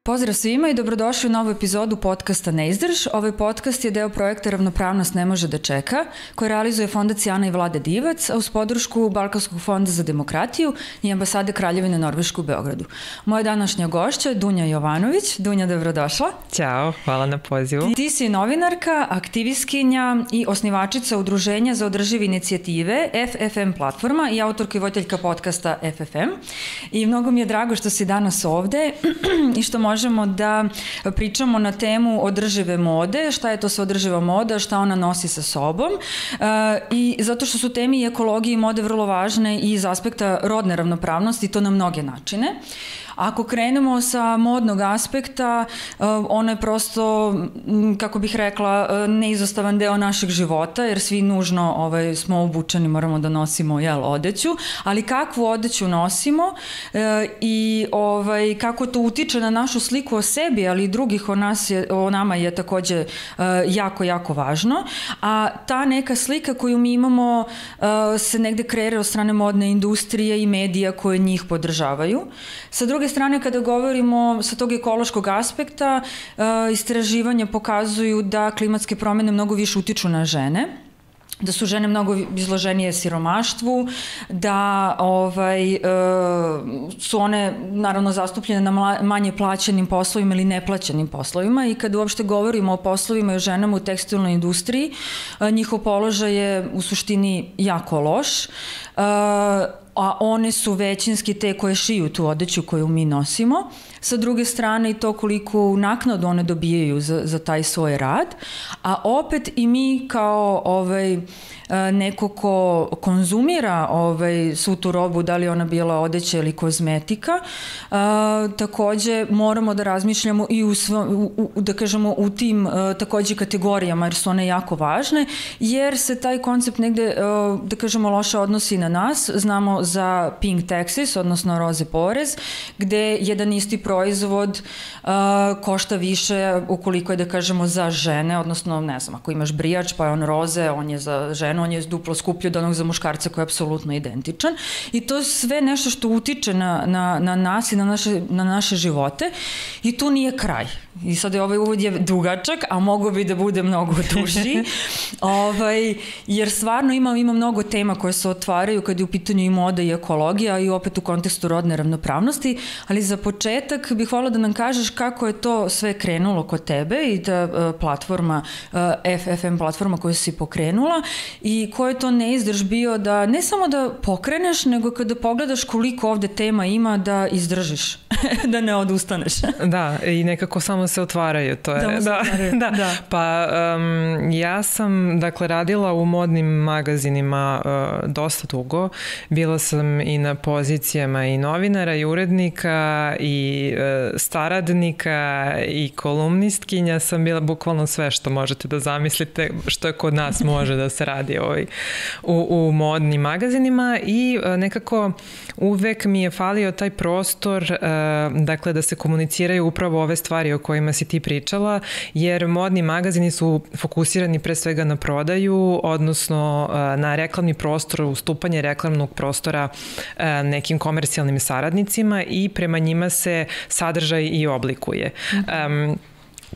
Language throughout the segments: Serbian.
Pozdrav svima i dobrodošli u novu epizodu podcasta Neizdrž. Ovaj podcast je deo projekta Ravnopravnost ne može da čeka, koji realizuje Fondacija Ana i Vlade Divac, a uz podršku Balkanskog fonda za demokratiju i ambasade Kraljevine Norveške u Beogradu. Moja današnja gošća je Dunja Jovanović. Dunja, dobrodošla. Ćao, hvala na pozivu. Ti si novinarka, aktivistkinja i osnivačica Udruženja za održive inicijative FFM platforma i autorka i voditeljka podcasta FFM. I mnogo mi je drago što si danas ovde i što možemo da pričamo na temu održive mode, šta je to sve održiva moda, šta ona nosi sa sobom i zato što su teme i ekologije i mode vrlo važne i iz aspekta rodne ravnopravnosti, to na mnoge načine. Ako krenemo sa modnog aspekta, ono je prosto, kako bih rekla, neizostavan deo našeg života, jer svi nužno smo obučeni, moramo da nosimo odeću, ali kakvu odeću nosimo i kako to utiče na našu sliku o sebi, ali i drugih o nama je takođe jako, jako važno. A ta neka slika koju mi imamo se negde kreira od strane modne industrije i medija koje njih podržavaju. Sa druge strane, kada govorimo sa tog ekološkog aspekta, istraživanja pokazuju da klimatske promene mnogo više utiču na žene, da su žene mnogo izloženije siromaštvu, da su one naravno zastupljene na manje plaćenim poslovima ili neplaćenim poslovima i kad uopšte govorimo o poslovima i o ženama u tekstilnoj industriji, njihov položaj je u suštini jako loš, a one su većinski te koje šiju tu odeću koju mi nosimo. Sa druge strane i to koliko naknadu one dobijaju za taj svoj rad, a opet i mi kao neko ko konzumira svu tu robu, da li ona bila odeća ili kozmetika, takođe moramo da razmišljamo i da kažemo u tim takođe kategorijama, jer su one jako važne, jer se taj koncept negde, da kažemo, loše odnosi na nas. Znamo za pink taxes, odnosno roze porez, gde jedan isti proizvod košta više ukoliko je, da kažemo, za žene, odnosno, ne znam, ako imaš brijač pa je on roze, on je za ženu, on je duplo skuplji od onog za muškarca koji je apsolutno identičan. I to je sve nešto što utiče na nas i na naše živote i tu nije kraj. I sad ovaj uvod je dugačak, a mogo bi da bude mnogo duži, jer stvarno ima mnogo tema koje se otvaraju kad je u pitanju i moda i ekologija i opet u kontekstu rodne ravnopravnosti, ali za početak bih voljela da nam kažeš kako je to sve krenulo kod tebe i ta platforma, FFM platforma koju si pokrenula i ko je to neizdrž bio da ne samo da pokreneš, nego kada pogledaš koliko ovde tema ima da izdržiš, da ne odustaneš. Da, i nekako samo se otvaraju, to je. Da. Pa ja sam, dakle, radila u modnim magazinima dosta dugo. Bila sam i na pozicijama i novinara i urednika i saradnika i kolumnistkinja. Sam bila bukvalno sve što možete da zamislite, što je kod nas može da se radi u modnim magazinima i nekako uvek mi je falio taj prostor, dakle, da se komuniciraju upravo ove stvari o kojima si ti pričala, jer modni magazini su fokusirani pre svega na prodaju, odnosno na reklamni prostor, ustupanje reklamnog prostora nekim komercijalnim saradnicima i prema njima se sadržaj i oblikuje.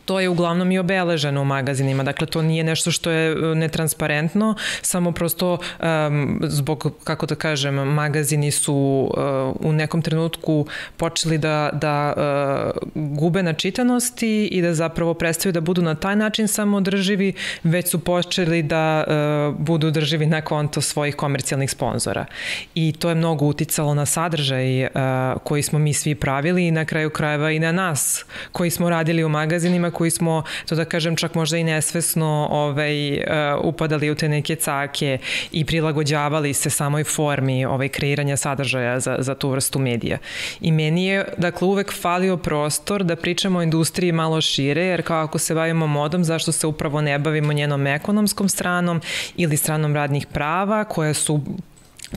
To je uglavnom i obeleženo u magazinima, dakle to nije nešto što je netransparentno, samo prosto zbog, kako da kažem, magazini su u nekom trenutku počeli da gube na čitanosti i da zapravo prestaju da budu na taj način samoodrživi, već su počeli da budu održivi na konto svojih komercijalnih sponzora. I to je mnogo uticalo na sadržaj koji smo mi svi pravili i na kraju krajeva i na nas koji smo radili u magazinima, koji smo, to da kažem, čak možda i nesvesno upadali u te neke cake i prilagođavali se samoj formi kreiranja sadržaja za tu vrstu medija. I meni je, dakle, uvek falio prostor da pričamo o industriji malo šire, jer kao ako se bavimo modom, zašto se upravo ne bavimo njenom ekonomskom stranom ili stranom radnih prava, koja su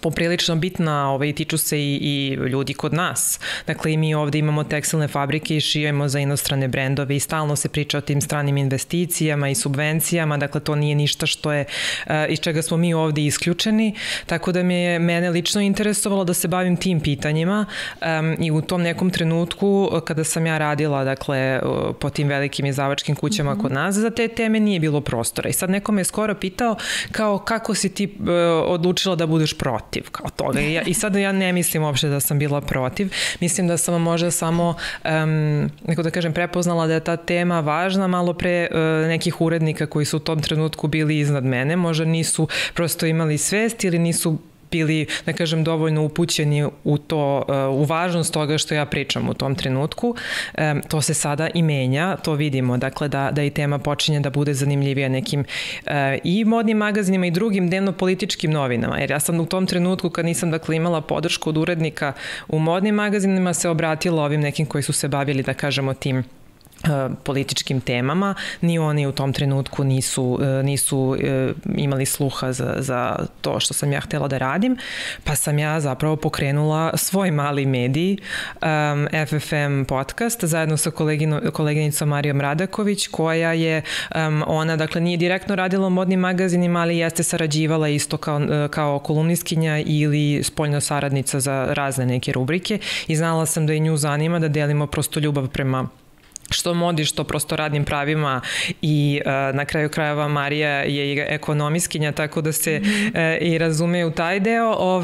poprilično bitna, tiču se i ljudi kod nas. Dakle, i mi ovde imamo tekstilne fabrike i šijemo za inostrane brendove i stalno se priča o tim stranim investicijama i subvencijama, dakle, to nije ništa što je, iz čega smo mi ovde isključeni, tako da mene lično interesovalo da se bavim tim pitanjima i u tom nekom trenutku kada sam ja radila, dakle, po tim velikim izdavačkim kućama kod nas, za te teme nije bilo prostora. I sad neko me je skoro pitao kao kako si ti odlučila da budeš protiv kao toga. I sad ja ne mislim uopšte da sam bila protiv. Mislim da sam možda samo, neko da kažem, prepoznala da je ta tema važna malo pre nekih urednika koji su u tom trenutku bili iznad mene. Možda nisu prosto imali svest ili nisu bili, da kažem, dovoljno upućeni u to, u važnost toga što ja pričam u tom trenutku. To se sada i menja, to vidimo, dakle, da i tema počinje da bude zanimljivija nekim i modnim magazinima i drugim dnevno-političkim novinama, jer ja sam u tom trenutku, kad nisam, dakle, imala podršku od urednika u modnim magazinima, se obratila ovim nekim koji su se bavili, da kažemo, tim političkim temama. Ni oni u tom trenutku nisu imali sluha za to što sam ja htela da radim, pa sam ja zapravo pokrenula svoj mali medij, FFM podcast, zajedno sa koleginicom Marijom Radaković, koja je, ona, dakle, nije direktno radila u modnim magazinima, ali jeste sarađivala isto kao kolumnistkinja ili spoljna saradnica za razne neke rubrike i znala sam da i nju zanima da delimo prosto ljubav prema što modi, što prosto radnim pravima i na kraju krajeva Marija je i ekonomistkinja, tako da se i razume u taj deo,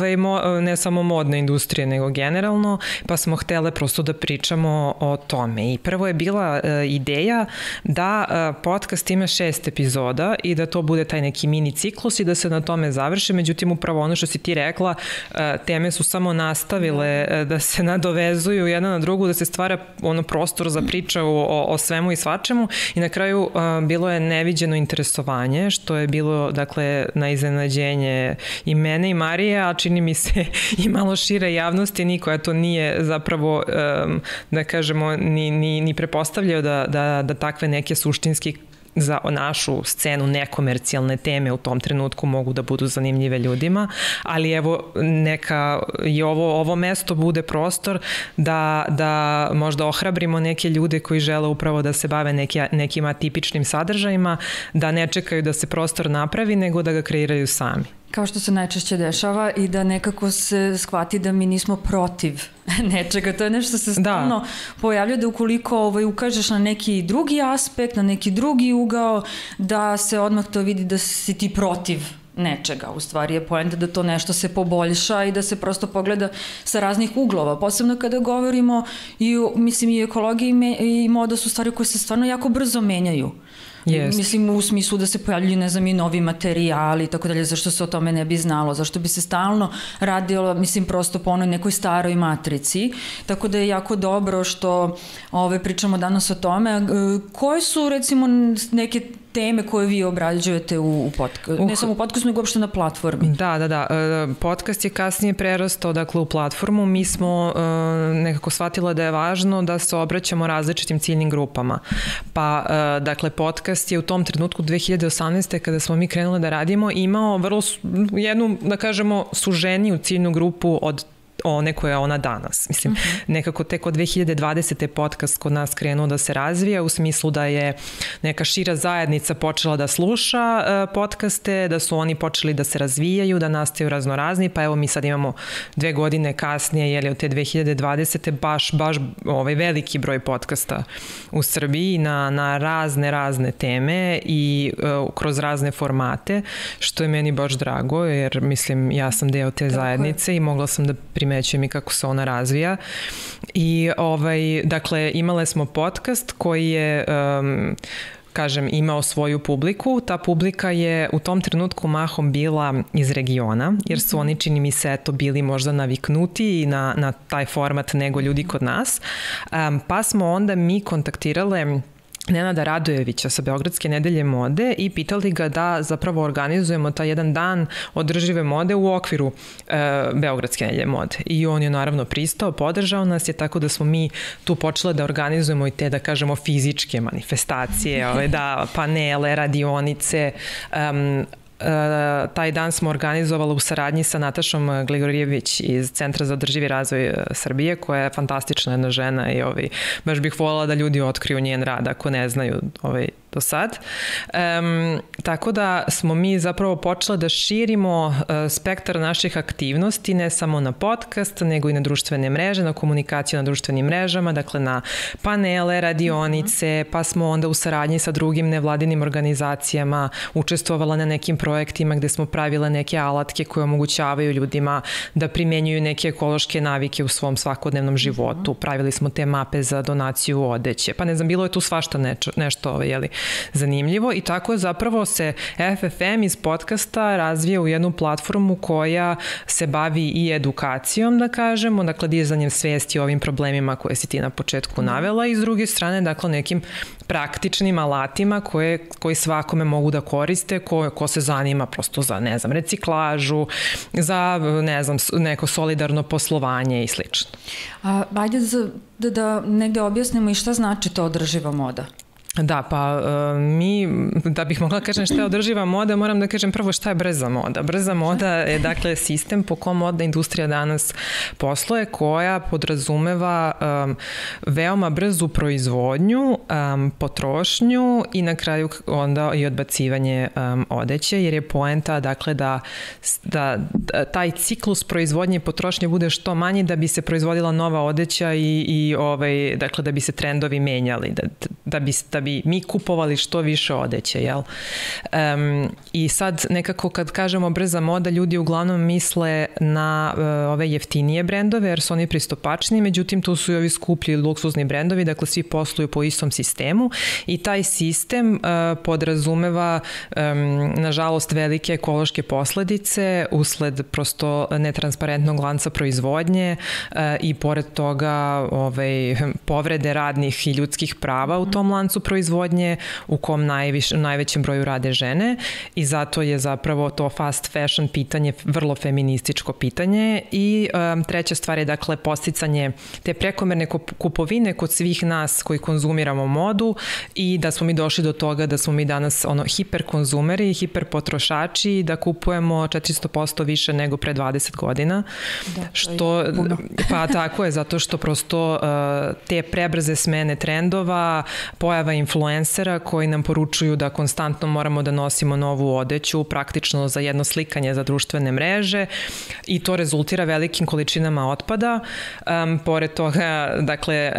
ne samo modne industrije, nego generalno, pa smo htele prosto da pričamo o tome. I prvo je bila ideja da podcast ima 6 epizoda i da to bude taj neki mini ciklus i da se na tome završe, međutim upravo ono što si ti rekla, teme su samo nastavile da se nadovezuju jedna na drugu, da se stvara prostor za priču o svemu i svačemu i na kraju bilo je neviđeno interesovanje, što je bilo, dakle, na iznenađenje i mene i Marije, a čini mi se i malo šire javnosti, niko to nije zapravo, da kažemo, ni prepostavljao da takve neke suštinski za našu scenu nekomercijalne teme u tom trenutku mogu da budu zanimljive ljudima, ali evo neka i ovo mesto bude prostor da možda ohrabrimo neke ljude koji žele upravo da se bave nekim atipičnim sadržajima, da ne čekaju da se prostor napravi, nego da ga kreiraju sami. Kao što se najčešće dešava i da nekako se shvati da mi nismo protiv nečega. To je nešto se stalno pojavlja, da ukoliko ukažeš na neki drugi aspekt, na neki drugi ugao, da se odmah to vidi da si ti protiv nečega. U stvari je poenta da to nešto se poboljša i da se prosto pogleda sa raznih uglova. Posebno kada govorimo i ekologija i moda su stvari koje se stvarno jako brzo menjaju. Yes. Mislim, u smislu da se pojavljuju, ne znam, i novi materijali i tako dalje, zašto se o tome ne bi znalo, zašto bi se stalno radilo, mislim, prosto po onoj nekoj staroj matrici, tako da je jako dobro što pričamo danas o tome. Koje su, recimo, neke teme koje vi obrađujete u podcastu, ne samo u podcastu, nego uopšte na platformi? Da. Podcast je kasnije prerastao, dakle, u platformu. Mi smo nekako shvatila da je važno da se obraćamo različitim ciljnim grupama. Pa, dakle, podcast je u tom trenutku 2018. kada smo mi krenuli da radimo, imao vrlo jednu, da kažemo, suženiju ciljnu grupu od one koja je ona danas. Mislim, nekako tek od 2020. podcast kod nas krenuo da se razvija u smislu da je neka šira zajednica počela da sluša podcaste, da su oni počeli da se razvijaju, da nastaju raznorazni, pa evo mi sad imamo 2 godine kasnije, od te 2020. baš veliki broj podcasta u Srbiji na razne teme i kroz razne formate, što je meni baš drago, jer mislim, ja sam deo te zajednice i mogla sam da primećujem i kako se ona razvija. I dakle, imale smo podcast koji je imao svoju publiku. Ta publika je u tom trenutku mahom bila iz regiona, jer su oni, čini mi se, bili možda naviknuti na taj format nego ljudi kod nas. Pa smo onda mi kontaktirale Nenada Radojevića sa Beogradske nedelje mode i pitali ga da zapravo organizujemo taj jedan dan održive mode u okviru Beogradske nedelje mode. I on je naravno pristao, podržao nas je, tako da smo mi tu počeli da organizujemo i te, da kažemo, fizičke manifestacije, panele, radionice, taj dan smo organizovali u saradnji sa Natašom Gligorijević iz Centra za održivi razvoj Srbije, koja je fantastična jedna žena i baš bih voljela da ljudi otkriju njen rad ako ne znaju do sad. Tako da smo mi zapravo počeli da širimo spektar naših aktivnosti, ne samo na podcast, nego i na društvene mreže, na komunikaciju na društvenim mrežama, dakle na panele, radionice, pa smo onda u saradnji sa drugim nevladinim organizacijama učestvovala na nekim projektima gde smo pravile neke alatke koje omogućavaju ljudima da primenjuju neke ekološke navike u svom svakodnevnom životu. Pravili smo te mape za donaciju odeće. Pa ne znam, bilo je tu svašta nešto zanimljivo i tako je zapravo se FFM iz podcasta razvija u jednu platformu koja se bavi i edukacijom, da kažemo, dakle dizanjem svesti o ovim problemima koje si ti na početku navela i s druge strane, dakle nekim praktičnim alatima koji svakome mogu da koriste, ko se zanima prosto za, ne znam, reciklažu, za, ne znam, neko solidarno poslovanje i slično. Ajde da negde objasnimo i šta znači to održiva moda. Da, pa mi, da bih mogla kažem šta je održiva moda, moram da kažem prvo šta je brza moda. Brza moda je dakle sistem po kom modna industrija danas posluje, koja podrazumeva veoma brzu proizvodnju, potrošnju i na kraju onda i odbacivanje odeće, jer je poenta dakle da taj ciklus proizvodnje i potrošnje bude što manji da bi se proizvodila nova odeća i dakle da bi se trendovi menjali, da bi mi kupovali što više odeće, jel? I sad nekako kad kažemo brza moda, ljudi uglavnom misle na ove jeftinije brendove, jer su oni pristupačni, međutim tu su i ovi skuplji luksuzni brendovi, dakle svi posluju po istom sistemu i taj sistem podrazumeva nažalost velike ekološke posledice usled prosto netransparentnog lanca proizvodnje i pored toga povrede radnih i ljudskih prava u tom lancu proizvodnje u kom najvećem broju rade žene i zato je zapravo to fast fashion pitanje vrlo feminističko pitanje i treća stvar je dakle posticanje te prekomerne kupovine kod svih nas koji konzumiramo modu i da smo mi došli do toga da smo mi danas hiperkonzumeri, hiperpotrošači i da kupujemo 400% više nego pre 20 godina. Pa tako je, zato što prosto te prebrze smene trendova, pojava influencera koji nam poručuju da konstantno moramo da nosimo novu odeću, praktično za jedno slikanje za društvene mreže i to rezultira velikim količinama otpada. Pored toga, dakle,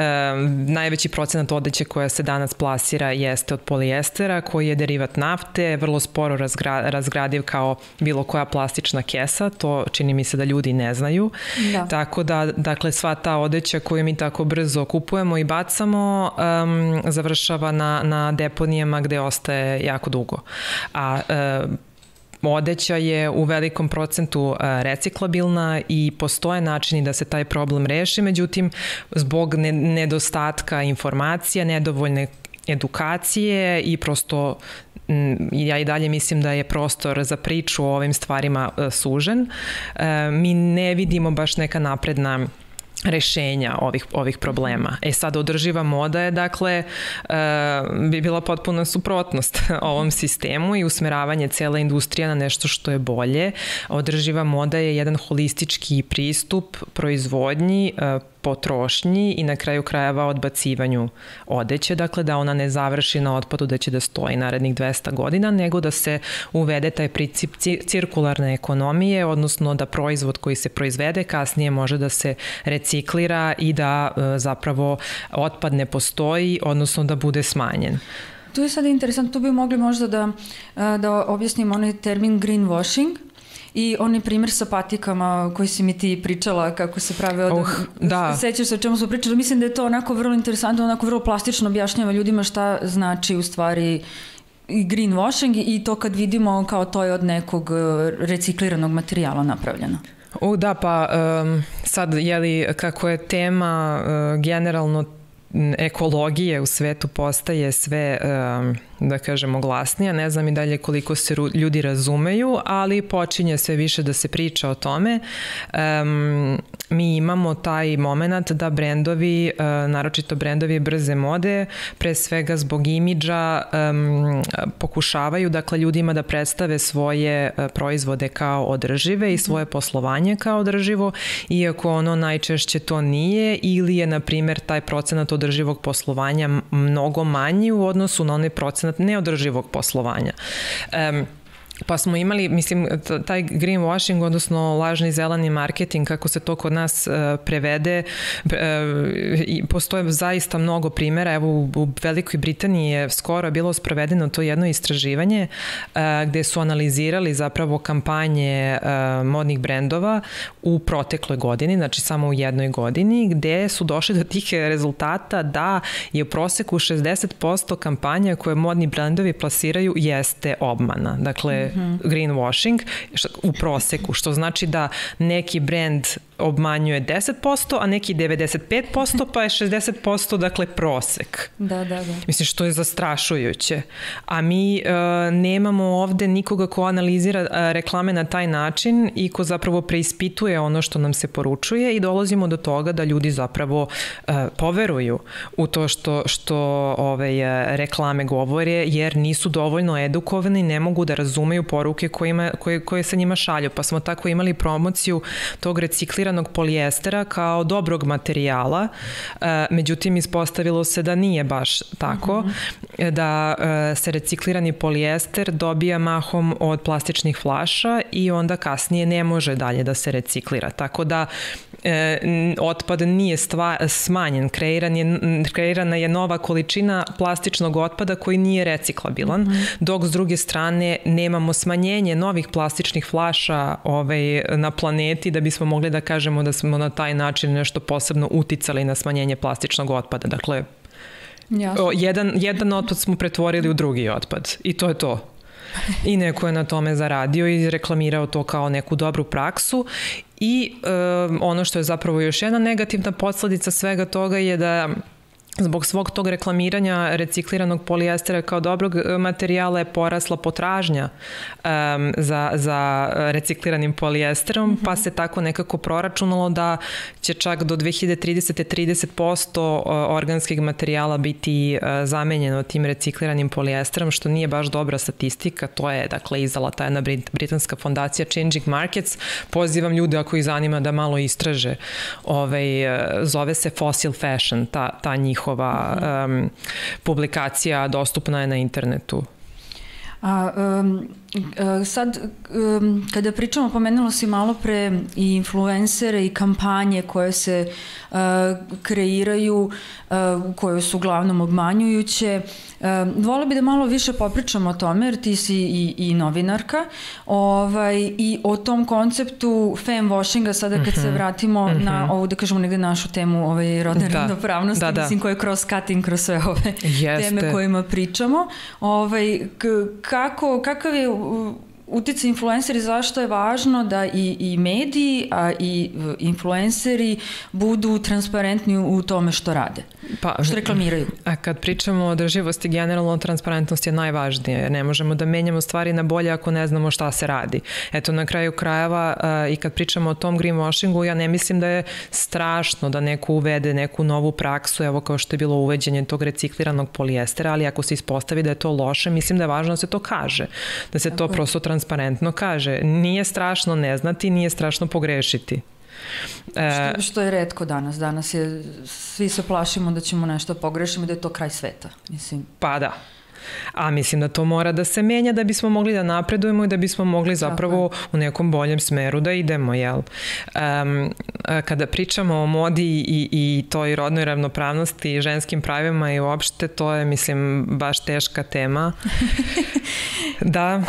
najveći procenat odeće koja se danas plasira jeste od polijestera, koji je derivat nafte, vrlo sporo razgradiv kao bilo koja plastična kesa, to čini mi se da ljudi ne znaju. Da. Tako da, dakle, sva ta odeća koju mi tako brzo kupujemo i bacamo, završava na deponijama gde ostaje jako dugo. A odeća je u velikom procentu reciklabilna i postoje načini da se taj problem reši, međutim, zbog nedostatka informacija, nedovoljne edukacije i prosto ja i dalje mislim da je prostor za priču o ovim stvarima sužen. Mi ne vidimo baš neka napredna rešenja ovih problema. Sad održiva moda je dakle bi bila potpuna suprotnost ovom sistemu i usmeravanje cele industrije na nešto što je bolje. Održiva moda je jedan holistički pristup proizvodnji, potrošnji i na kraju krajeva odbacivanju odeće, dakle da ona ne završi na otpadu da će da stoji narednih 200 godina, nego da se uvede taj princip cirkularne ekonomije, odnosno da proizvod koji se proizvede kasnije može da se reciklira i da zapravo otpad ne postoji, odnosno da bude smanjen. Tu je sad interesantno, tu bi mogli možda da objasnimo onaj termin greenwashing, i onaj primjer sa patikama koji si mi ti pričala kako se prave sećaš se o čemu smo pričali, mislim da je to onako vrlo interesantno, onako vrlo plastično objašnjava ljudima šta znači u stvari greenwashing i to kad vidimo kao to je od nekog recikliranog materijala napravljeno. Da, pa sad kako je tema generalno ekologije u svetu postaje sve da kažemo, glasnija. Ne znam i dalje koliko se ljudi razumeju, ali počinje sve više da se priča o tome. Mi imamo taj moment da brendovi, naročito brendovi brze mode, pre svega zbog imidža, pokušavaju, dakle, ljudima da predstave svoje proizvode kao održive i svoje poslovanje kao održivo, iako ono najčešće to nije, ili je, na primjer, taj procenat održivog poslovanja mnogo manji u odnosu na onaj procenat neodrživog poslovanja. Pa smo imali, mislim, taj greenwashing, odnosno lažni zeleni marketing, kako se to kod nas prevede, postoje zaista mnogo primjera. Evo, u Velikoj Britaniji je skoro bilo sprovedeno to jedno istraživanje gde su analizirali zapravo kampanje modnih brendova u protekloj godini, znači samo u jednoj godini, gde su došli do tih rezultata da je u proseku 60% kampanja koje modni brendovi plasiraju jeste obmana. Dakle, greenwashing u proseku, što znači da neki brend obmanjuje 10%, a neki 95%, pa je 60%, dakle, prosek. Da. Mislim, što je zastrašujuće. A mi nemamo ovde nikoga ko analizira reklame na taj način i ko zapravo preispituje ono što nam se poručuje i dolazimo do toga da ljudi zapravo poveruju u to što reklame govore, jer nisu dovoljno edukovani, ne mogu da razumeju poruke koje se njima šalju. Pa smo tako imali promociju tog recikliranog polijestera kao dobrog materijala, međutim ispostavilo se da nije baš tako, da se reciklirani polijester dobija mahom od plastičnih flaša i onda kasnije ne može dalje da se reciklira. Tako da otpad nije smanjen, kreirana je nova količina plastičnog otpada koji nije reciklabilan, dok s druge strane nemamo smanjenje novih plastičnih flaša na planeti da bismo mogli da kažemo da smo na taj način nešto posebno uticali na smanjenje plastičnog otpada. Dakle, jedan otpad smo pretvorili u drugi otpad i to je to. I neko je na tome zaradio i reklamirao to kao neku dobru praksu. I ono što je zapravo još jedna negativna posledica svega toga je da zbog svog tog reklamiranja recikliranog polijestera kao dobrog materijala je porasla potražnja za recikliranim polijesterom, pa se tako nekako proračunalo da će čak do 2030. 30% organskih materijala biti zamenjeno tim recikliranim polijesterom, što nije baš dobra statistika. To je, dakle, izdala ta jedna britanska fondacija Changing Markets. Pozivam ljude, ako ih zanima, da malo istraže. Zove se Fossil Fashion, ta njihova publikacija, dostupna je na internetu. Sad, kada pričamo, pomenula si malo pre i influencere i kampanje koje se kreiraju, koje su uglavnom obmanjujuće. Vola bi da malo više popričamo o tome, jer ti si i novinarka, i o tom konceptu femme-washinga, sada kad se vratimo na ovu, da kažemo, negde našu temu rodne ravnopravnosti, mislim, koja je cross-cutting kroz sve ove teme kojima pričamo. Kakav je uticaj influenceri, zašto je važno da i mediji, a i influenceri budu transparentni u tome što rade, što reklamiraju? A kad pričamo o održivosti, generalno transparentnost je najvažnija, jer ne možemo da menjamo stvari na bolje ako ne znamo šta se radi. Eto, na kraju krajeva, i kad pričamo o tom greenwashingu, ja ne mislim da je strašno da neko uvede neku novu praksu, evo kao što je bilo uveđenje tog recikliranog polijestera, ali ako se ispostavi da je to loše, mislim da je važno da se to kaže, da se to prosto transparentno kaže. Nije strašno ne znati, nije strašno pogrešiti. Što je retko danas. Danas je, svi se plašimo da ćemo nešto pogrešiti i da je to kraj sveta. Mislim. Pa da. A mislim da to mora da se menja da bismo mogli da napredujemo i da bismo mogli zapravo u nekom boljem smeru da idemo, jel? Kada pričamo o modi i toj rodnoj ravnopravnosti i ženskim pravima i uopšte, to je, mislim, baš teška tema. Da.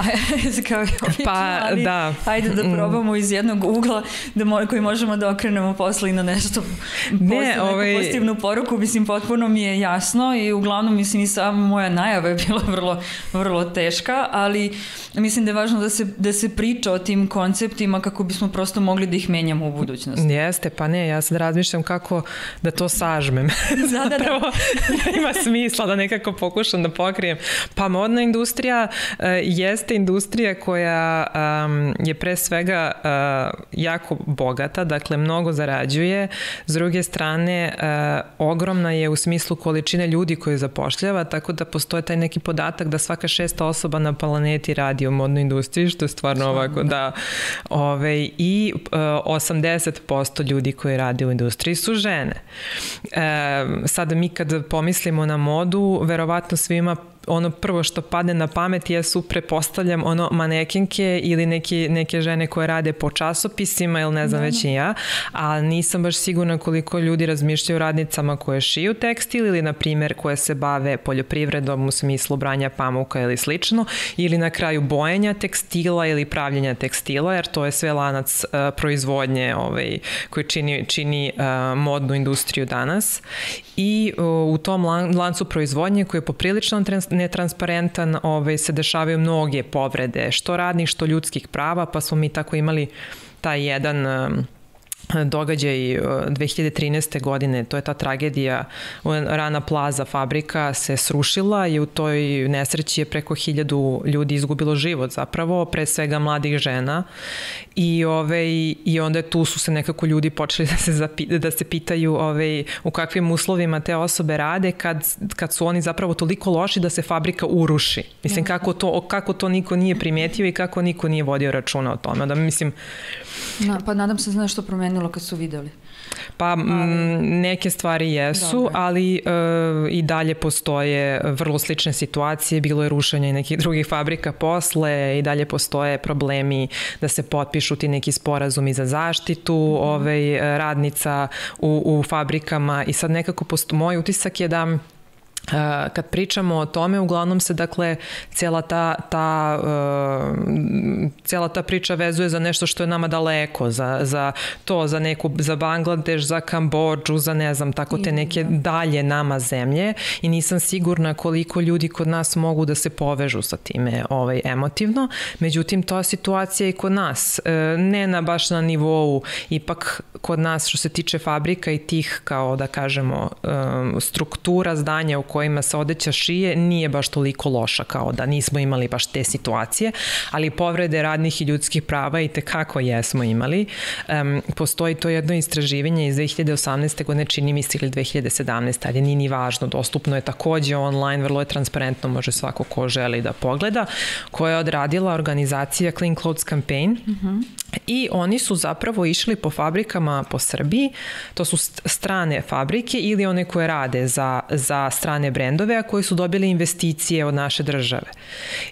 Pa, da. Hajde da probamo iz jednog ugla koji možemo da okrenemo posle i na nešto neku pozitivnu poruku. Mislim, potpuno mi je jasno i uglavnom, mislim, i sama moja najava je bila vrlo, vrlo teška, ali mislim da je važno da se priča o tim konceptima kako bismo prosto mogli da ih menjamo u budućnosti. Jeste, pa ne, ja sad razmišljam kako da to sažmem. Zapravo ima smisla da nekako pokušam da pokrijem. Pa modna industrija jeste industrija koja je pre svega jako bogata, dakle mnogo zarađuje. S druge strane, ogromna je u smislu količine ljudi koje zapošljava, tako da postoje taj neki podatak da svaka 6. osoba na planeti radi u modnoj industriji, što je stvarno ovako, da. I 80% ljudi koji radi u industriji su žene. Sada mi kad pomislimo na modu, verovatno svima ono prvo što padne na pamet jesu, prepostavljam, manekenke ili neke žene koje rade po časopisima ili ne znam već i ja, a nisam baš sigurna koliko ljudi razmišljaju o radnicama koje šiju tekstil ili na primjer koje se bave poljoprivredom u smislu branja pamuka ili slično, ili na kraju bojenja tekstila ili pravljenja tekstila, jer to je sve lanac proizvodnje koji čini modnu industriju danas. I u tom lancu proizvodnje koji je poprilično netransparentan, se dešavaju mnoge povrede, što radnih, što ljudskih prava, pa smo mi tako imali taj jedan događaj 2013. godine, to je ta tragedija, Rana Plaza fabrika se srušila i u toj nesreći je preko 1000 ljudi izgubilo život zapravo, pre svega mladih žena i onda tu su se nekako ljudi počeli da se pitaju u kakvim uslovima te osobe rade kad su oni zapravo toliko loši da se fabrika uruši. Mislim, kako to niko nije primetio i kako niko nije vodio računa o tome. Da, mislim, pa nadam se znaš što promenilo kad su videli. Pa neke stvari jesu, dobre, ali i dalje postoje vrlo slične situacije, bilo je rušenje nekih drugih fabrika posle i dalje postoje problemi da se potpišu ti neki sporazumi za zaštitu radnica u fabrikama i sad nekako moj utisak je da kad pričamo o tome, uglavnom se dakle cijela ta priča vezuje za nešto što je nama daleko, za Bangladeš, za Kambodžu, za ne znam, tako te neke dalje nama zemlje i nisam sigurna koliko ljudi kod nas mogu da se povežu sa time emotivno. Međutim, to je situacija i kod nas. Ne baš na nivou, ipak kod nas što se tiče fabrika i tih, kao da kažemo, struktura zdanja u kojima se odeća šije nije baš toliko loša, kao da nismo imali baš te situacije, ali povrede radnih i ljudskih prava i tekako jesmo imali. Postoji to jedno istraživanje iz 2018. godine, čini mi se, ili 2017. ali nije ni važno, dostupno je takođe online, vrlo je transparentno, može svako ko želi da pogleda, koja je odradila organizacija Clean Clothes Campaign i oni su zapravo išli po fabrikama po Srbiji, to su strane fabrike ili one koje rade za strane brendove, a koji su dobili investicije od naše države.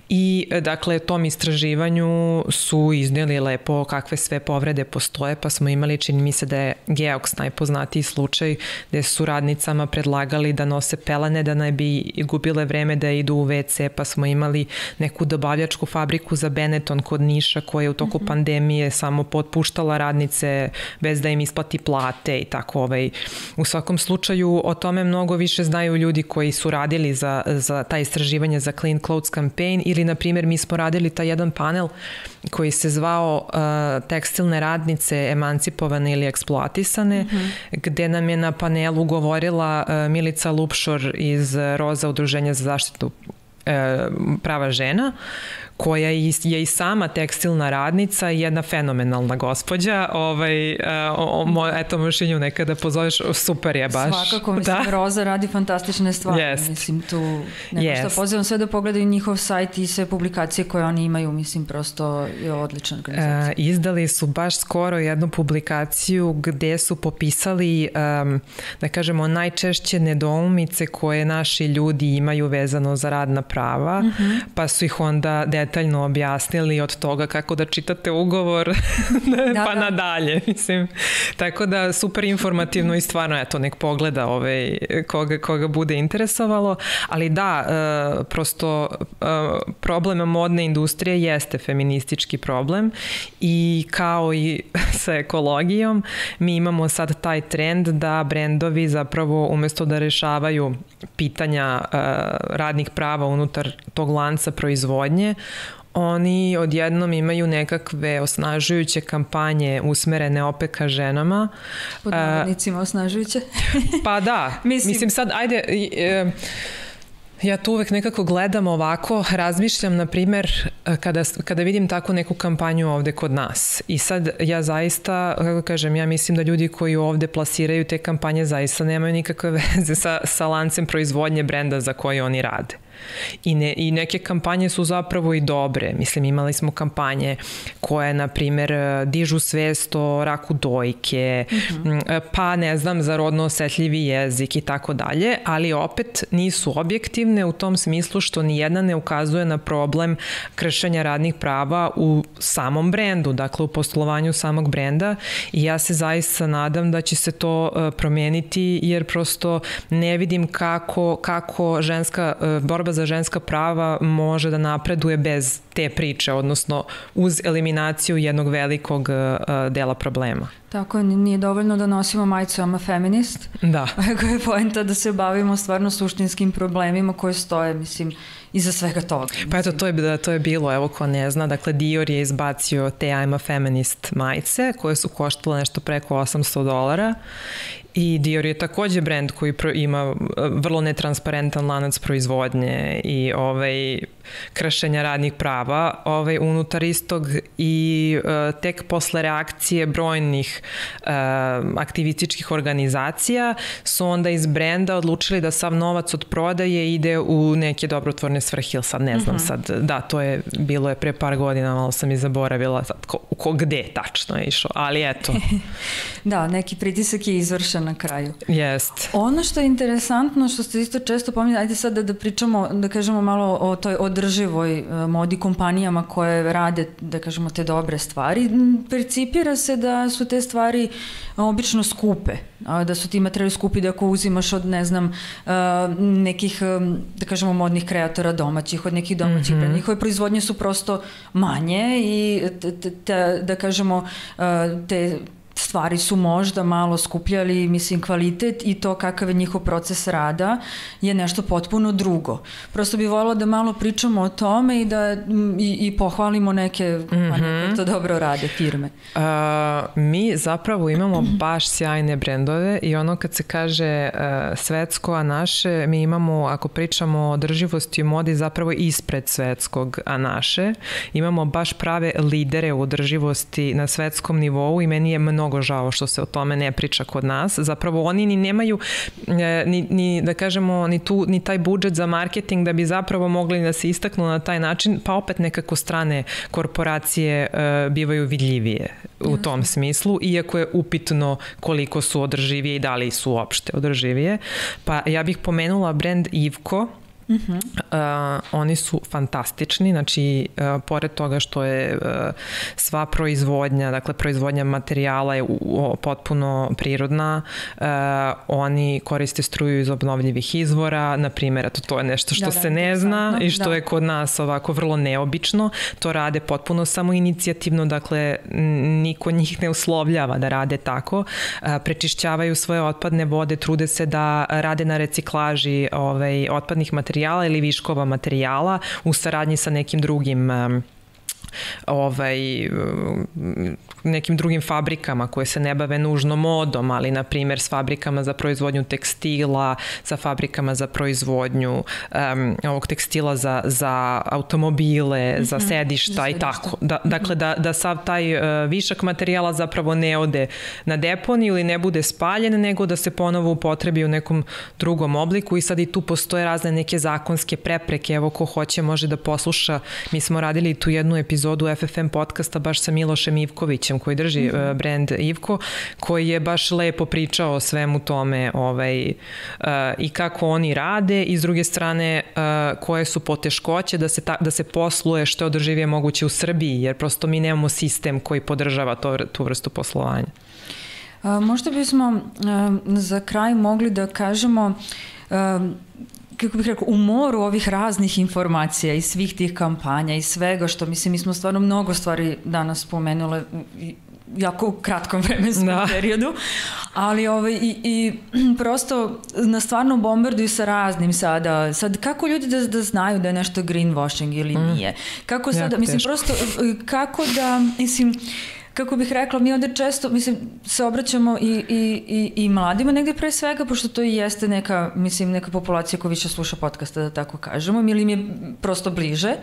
I dakle, tom istraživanju su iznijeli lepo kakve sve povrede postoje, pa smo imali, čini mi se da je Geox najpoznatiji slučaj, gde su radnicama predlagali da nose pelene, da ne bi gubile vreme da idu u WC, pa smo imali neku dobavljačku fabriku za Benetton kod Niša, koja je u toku pandemije samo potpuštala radnice bez da im isplati plate i tako. U svakom slučaju o tome mnogo više znaju ljudi koji su radili za ta istraživanja za Clean Clothes Campaign ili, na primjer, mi smo radili taj jedan panel koji se zvao Tekstilne radnice emancipovane ili eksploatisane, gde nam je na panelu govorila Milica Lupšor iz Roza udruženja za zaštitu prava žena, koja je i sama tekstilna radnica i jedna fenomenalna gospođa. Eto, možeš i nju nekada pozoveš, super je baš. Svakako, mislim, Roza radi fantastične stvari. Mislim, tu neko što pozivam sve da pogledaju njihov sajt i sve publikacije koje oni imaju, mislim, prosto je odlična organizacija. Izdali su baš skoro jednu publikaciju gde su popisali, da kažemo, najčešće nedoumice koje naši ljudi imaju vezano za radna prava, pa su ih onda detaljno objasnili od toga kako da čitate ugovor pa nadalje, mislim. Tako da super informativno i stvarno, eto, nek pogleda koga bude interesovalo, ali da, prosto problem modne industrije jeste feministički problem i kao i sa ekologijom, mi imamo sad taj trend da brendovi zapravo umesto da rešavaju pitanja radnih prava unutar tog lanca proizvodnje, oni odjednom imaju nekakve osnažujuće kampanje usmerene opet ka ženama. Pod navodnicima osnažujuće. Pa da, mislim sad, ajde... Ja to uvek nekako gledam ovako, razmišljam, na primer, kada vidim takvu neku kampanju ovde kod nas. I sad ja zaista, kako kažem, ja mislim da ljudi koji ovde plasiraju te kampanje zaista nemaju nikakve veze sa lancem proizvodnje brenda za koji oni rade. I neke kampanje su zapravo i dobre. Mislim, imali smo kampanje koje, na primer, dižu svest o raku dojke, pa ne znam, za rodno osetljivi jezik i tako dalje, ali opet nisu objektivne u tom smislu što nijedna ne ukazuje na problem kršenja radnih prava u samom brendu, dakle u poslovanju samog brenda, i ja se zaista nadam da će se to promeniti, jer prosto ne vidim kako borba za ženska prava može da napreduje bez te priče, odnosno uz eliminaciju jednog velikog dela problema. Tako, nije dovoljno da nosimo majicu I'm a feminist. Da. Koja je poenta da se bavimo stvarno suštinskim problemima koje stoje, mislim, iza svega toga. Pa eto, to je bilo, evo ko ne zna, dakle Dior je izbacio te I'm a feminist majice koje su koštale nešto preko $800 i Dior je takođe brend koji ima vrlo netransparentan lanac proizvodnje i kršenja radnih prava unutar istog, i tek posle reakcije brojnih aktivističkih organizacija su onda iz brenda odlučili da sav novac od prodaje ide u neke dobrotvorne svrhe, ili sad ne znam sad, da, bilo je pre par godina, malo sam i zaboravila sad gde tačno je išao, ali eto. Da, neki pritisak je izvršen na kraju. Jest. Ono što je interesantno, što ste isto često pominjali, ajde sad da pričamo, da kažemo malo o toj održivoj modi, kompanijama koje rade, da kažemo, te dobre stvari. Percipira se da su te stvari obično skupe, da su ti materijali skupi, da ako uzimaš od, ne znam, nekih, da kažemo, modnih kreatora domaćih, od nekih domaćih brenda, njihove proizvodnje su prosto manje i da kažemo, te stvari su možda malo skupljali, mislim, kvalitet i to kakav je njihov proces rada je nešto potpuno drugo. Prosto bih voljela da malo pričamo o tome i da i pohvalimo neke koje to dobro rade firme. Mi zapravo imamo baš sjajne brendove i ono kad se kaže svetsko, a naše, mi imamo, ako pričamo o održivosti u modi, zapravo ispred svetskog, a naše. Imamo baš prave lidere u održivosti na svetskom nivou i meni je mnogo žao što se o tome ne priča kod nas. Zapravo oni ni nemaju ni da kažemo ni taj budžet za marketing da bi zapravo mogli da se istaknu na taj način, pa opet nekako strane korporacije bivaju vidljivije u tom smislu, iako je upitno koliko su održivije i da li su uopšte održivije. Pa ja bih pomenula brend Ivko. Oni su fantastični, znači pored toga što je sva proizvodnja, dakle proizvodnja materijala je potpuno prirodna, oni koriste struju iz obnovljivih izvora, na primjer, to je nešto što se ne zna i što je kod nas ovako vrlo neobično, to rade potpuno samoinicijativno, dakle niko njih ne uslovljava da rade tako, prečišćavaju svoje otpadne vode, trude se da rade na reciklaži otpadnih materijala ili viškova materijala u saradnji sa nekim drugim nekim drugim fabrikama koje se ne bave nužno modom, ali na primjer s fabrikama za proizvodnju tekstila, sa fabrikama za proizvodnju ovog tekstila za automobile, za sedišta i tako. Dakle, da sav taj višak materijala zapravo ne ode na deponiju ili ne bude spaljen, nego da se ponovo upotrebi u nekom drugom obliku i sad i tu postoje razne neke zakonske prepreke. Evo, ko hoće može da posluša. Mi smo radili tu jednu epizodu FFM podcasta baš sa Milošem Ivkovićem koji drži brend Ivko, koji je baš lepo pričao o svemu tome i kako oni rade i s druge strane koje su poteškoće da se posluje što je održivije moguće u Srbiji, jer prosto mi nemamo sistem koji podržava tu vrstu poslovanja. Možda bismo za kraj mogli da kažemo, kako bih rekao, u moru ovih raznih informacija i svih tih kampanja i svega što, mislim, mi smo stvarno mnogo stvari danas spomenule jako kratkom vremenskom periodu, ali i prosto nas stvarno bombarduju sa raznim sada. Sad, kako ljudi da znaju da je nešto greenwashing ili nije? Kako sada, mislim, prosto, kako da, mislim, kako bih rekla, mi onda često, mislim, se obraćamo i mladima negde pre svega, pošto to i jeste neka, mislim, neka populacija koja više sluša podcasta, da tako kažemo, ili im je prosto bliže.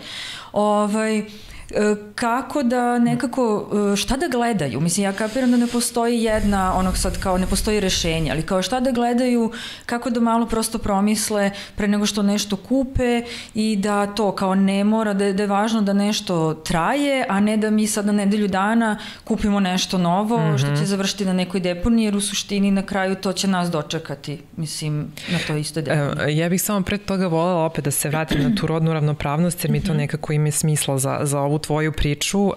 Kako da nekako, šta da gledaju? Mislim, ja kapiram da ne postoji jedna, onog sad kao ne postoji rešenje, ali kao šta da gledaju, kako da malo prosto promisle pre nego što nešto kupe i da to kao ne mora, da je važno da nešto traje, a ne da mi sad na nedelju dana kupimo nešto novo, što će završiti na nekoj deponiji, jer u suštini na kraju to će nas dočekati, mislim, na to isto deponiji. Ja bih samo pre toga voljela opet da se vratim na tu rodnu ravnopravnost, jer mi to nekako ima smisla za ovu tvoju priču.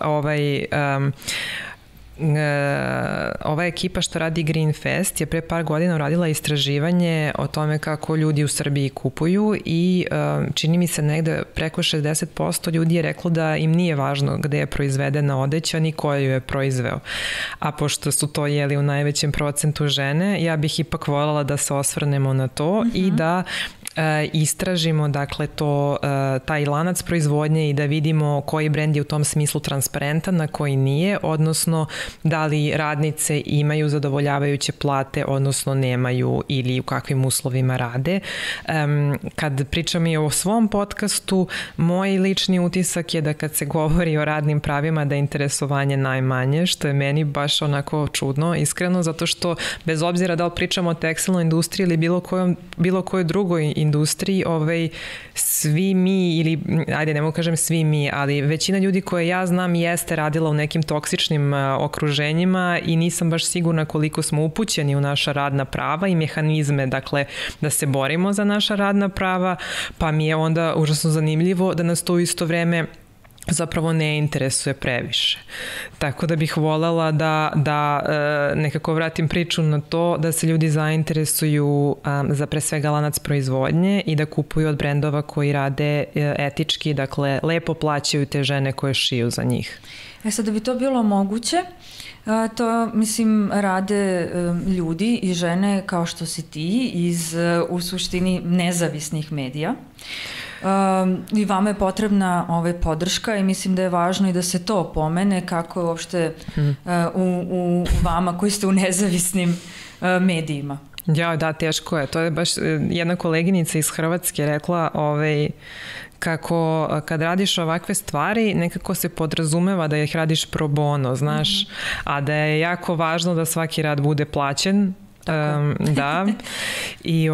Ova ekipa što radi Green Fest je pre par godina uradila istraživanje o tome kako ljudi u Srbiji kupuju i čini mi se negde preko 60% ljudi je reklo da im nije važno gde je proizvedena odeća ni ko ju je proizveo. A pošto su to u najvećem procentu žene, ja bih ipak voljela da se osvrnemo na to i da istražimo dakle taj lanac proizvodnje i da vidimo koji brend je u tom smislu transparentan, na koji nije, odnosno da li radnice imaju zadovoljavajuće plate, odnosno nemaju ili u kakvim uslovima rade. Kad pričam i o svom podcastu, moj lični utisak je da kad se govori o radnim pravima da je interesovanje najmanje, što je meni baš onako čudno, iskreno, zato što bez obzira da li pričamo o tekstilnoj industriji ili bilo kojoj drugoj industriji, svi mi, ili ajde ne mogu kažem svi mi, ali većina ljudi koje ja znam jeste radila u nekim toksičnim okruženjima i nisam baš sigurna koliko smo upućeni u naša radna prava i mehanizme, dakle, da se borimo za naša radna prava, pa mi je onda užasno zanimljivo da nas to u isto vreme zapravo ne interesuje previše. Tako da bih voljela da nekako vratim priču na to da se ljudi zainteresuju za pre svega lanac proizvodnje i da kupuju od brendova koji rade etički, dakle lepo plaćaju te žene koje šiju za njih. Sad da bi to bilo moguće, to, mislim, rade ljudi i žene kao što si ti iz, u suštini, nezavisnih medija. I vama je potrebna podrška i mislim da je važno i da se to pomene kako je uopšte u vama koji ste u nezavisnim medijima. Ja, da, teško je. To je baš jedna koleginica iz Hrvatske rekla kako kad radiš ovakve stvari nekako se podrazumeva da ih radiš pro bono, znaš, a da je jako važno da svaki rad bude plaćen. Da, i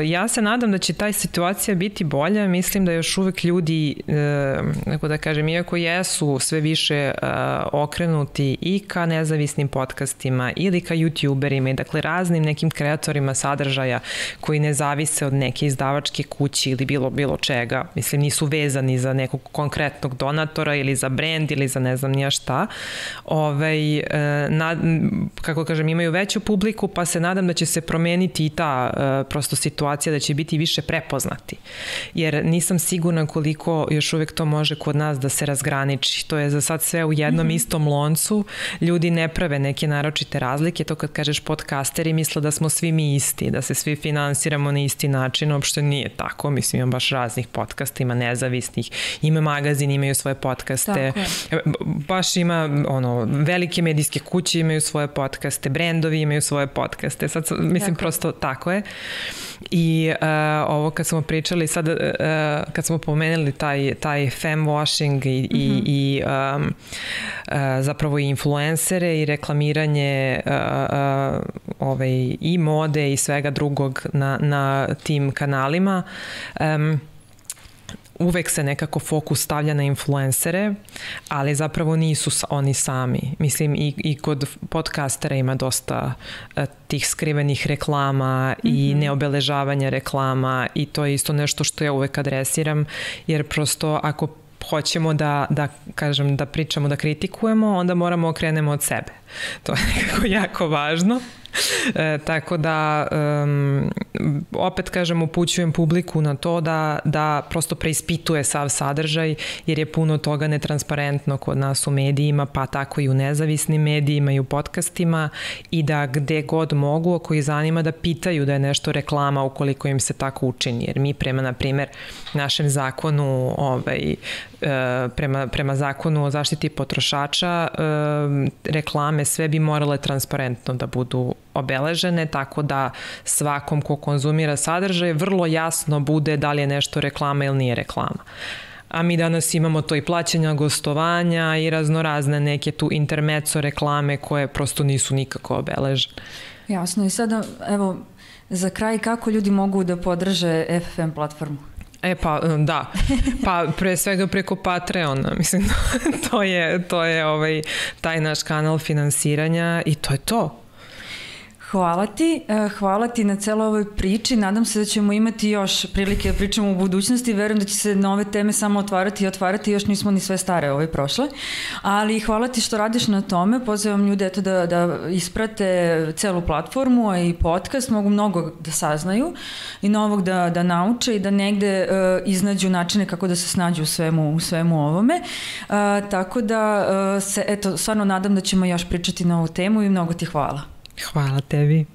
ja se nadam da će ta situacija biti bolja. Mislim da još uvek ljudi, kako da kažem, iako jesu sve više okrenuti i ka nezavisnim podcastima ili ka youtuberima i dakle raznim nekim kreatorima sadržaja koji ne zavise od neke izdavačke kuće ili bilo čega, mislim nisu vezani za nekog konkretnog donatora ili za brend ili za ne znam nija šta, kako kažem, imaju veću publiku, pa se nadam da će se promeniti i ta prosto situacija, da će biti više prepoznati. Jer nisam sigurna koliko još uvek to može kod nas da se razgraniči. To je za sad sve u jednom istom loncu. Ljudi ne prave neke naročite razlike. To kad kažeš podcasteri misle da smo svi mi isti, da se svi finansiramo na isti način. Uopšte nije tako. Mislim, ima baš raznih podcasta, ima nezavisnih, ima magazin, imaju svoje podcaste. Baš ima velike medijske kuće imaju svoje podcaste, brendovi imaju svoje podcaste. Sad, mislim, prosto tako je. I ovo kad smo pričali sad, kad smo pomenuli taj femme washing i zapravo i influencere i reklamiranje i mode i svega drugog na tim kanalima, uvek se nekako fokus stavlja na influencere, ali zapravo nisu oni sami. Mislim, i kod podcastera ima dosta tih skrivenih reklama i neobeležavanja reklama i to je isto nešto što ja uvek adresiram, jer prosto ako hoćemo da pričamo, da kritikujemo, onda moramo okrenemo od sebe. To je nekako jako važno. Tako da, opet kažem, upućujem publiku na to da prosto preispituje sav sadržaj, jer je puno toga netransparentno kod nas u medijima, pa tako i u nezavisnim medijima i u podcastima, i da gde god mogu, ako ih zanima, da pitaju da je nešto reklama ukoliko im se tako učini, jer mi prema, na primer, našem zakonu, prema zakonu o zaštiti potrošača, reklame sve bi morale transparentno da budu obeležene, tako da svakom ko konzumira sadržaj vrlo jasno bude da li je nešto reklama ili nije reklama. A mi danas imamo to i plaćanja gostovanja i raznorazne neke tu intermezzo reklame koje prosto nisu nikako obeležene. Jasno, i sada, evo, za kraj, kako ljudi mogu da podrže FFM platformu? Pa da, pa pre svega preko Patreona, mislim, to je taj naš kanal finansiranja i to je to. Hvala ti na celoj ovoj priči, nadam se da ćemo imati još prilike da pričamo u budućnosti, verujem da će se nove teme samo otvarati, još nismo ni sve stare prošle, ali hvala ti što radiš na tome, pozivam ljude da isprate celu platformu, a i podcast, mogu mnogo da saznaju i novog da nauče i da negde iznađu načine kako da se snađu u svemu ovome, tako da se, stvarno nadam da ćemo još pričati na ovu temu i mnogo ti hvala. Hvala tebi.